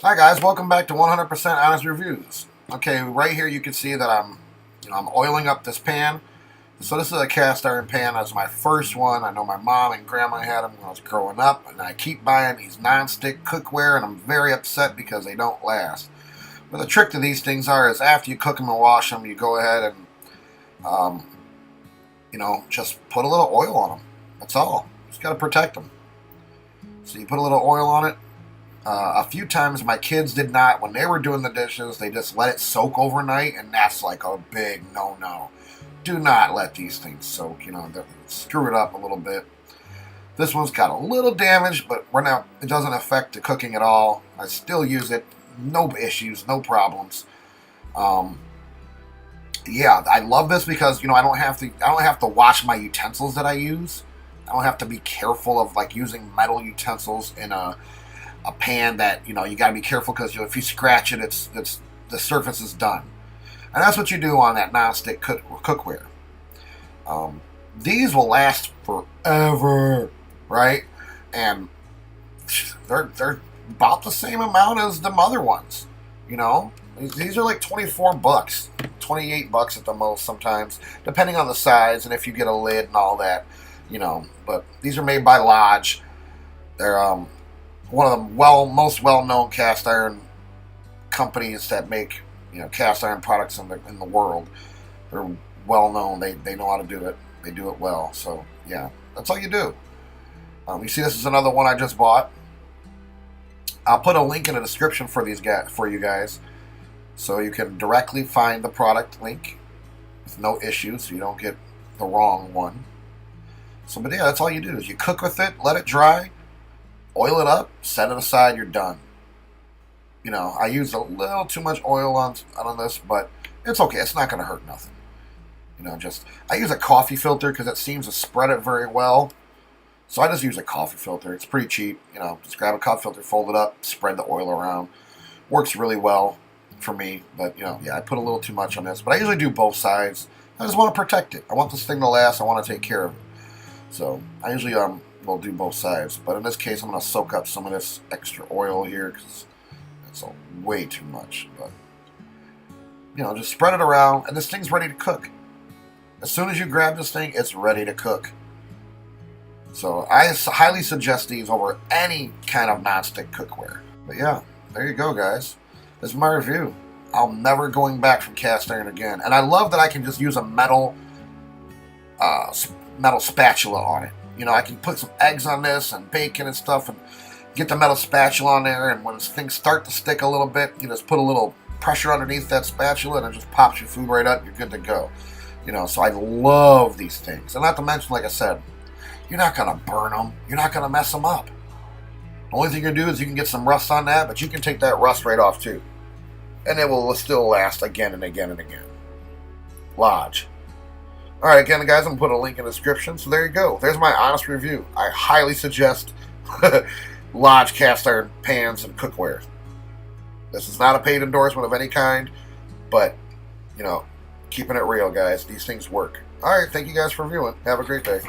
Hi guys, welcome back to 100% Honest Reviews. Okay, right here you can see that I'm oiling up this pan. So this is a cast iron pan. That's my first one. I know my mom and grandma had them when I was growing up, and I keep buying these non-stick cookware, and I'm very upset because they don't last. But the trick to these things is after you cook them and wash them, you go ahead and um, just put a little oil on them. That's all. Just got to protect them. So you put a little oil on it. A few times my kids did not, when they were doing the dishes, they just let it soak overnight, and that's like a big no-no. Do not let these things soak, screw it up a little bit. This one's got a little damage, but it doesn't affect the cooking at all. I still use it, no issues, no problems. Yeah, I love this because, I don't have to wash my utensils that I use. I don't have to be careful of like using metal utensils in a pan that you got to be careful because if you scratch it, it's the surface is done, and that's what you do on that non-stick cookware. These will last forever, right? And they're about the same amount as the other ones. These are like $24, $28 at the most sometimes, depending on the size and if you get a lid and all that. But these are made by Lodge. They're one of the most well-known cast iron companies that make cast iron products in the world. They're well known. They know how to do it. They do it well. So yeah, that's all you do. You see, this is another one I just bought. I'll put a link in the description for you guys, so you can directly find the product link with no issues. So you don't get the wrong one. So, but yeah, that's all you do is you cook with it, let it dry. Oil it up, set it aside, you're done. I used a little too much oil on this, but it's okay. It's not going to hurt nothing. I use a coffee filter because it seems to spread it very well. So I just use a coffee filter. It's pretty cheap. Just grab a coffee filter, fold it up, spread the oil around. Works really well for me. But, yeah, I put a little too much on this. But I usually do both sides. I just want to protect it. I want this thing to last. I want to take care of it. So I usually will do both sides, but in this case I'm going to soak up some of this extra oil here because it's way too much. But just spread it around, and this thing's ready to cook. As soon as you grab this thing, it's ready to cook. So I highly suggest these over any kind of non-stick cookware. But yeah, there you go, guys. This is my review. I'm never going back from cast iron again, and I love that I can just use a metal spatula on it. I can put some eggs on this and bacon and stuff and get the metal spatula on there, and when things start to stick a little bit, you just put a little pressure underneath that spatula and it just pops your food right up. You're good to go. So I love these things. And not to mention, like I said, you're not going to burn them. You're not going to mess them up. The only thing you can do is you can get some rust on that, but you can take that rust right off too. And it will still last again and again and again. Lodge. Alright, again, guys, I'm going to put a link in the description. So there you go. There's my honest review. I highly suggest Lodge cast iron pans and cookware. This is not a paid endorsement of any kind, but, keeping it real, guys. These things work. Alright, thank you guys for viewing. Have a great day.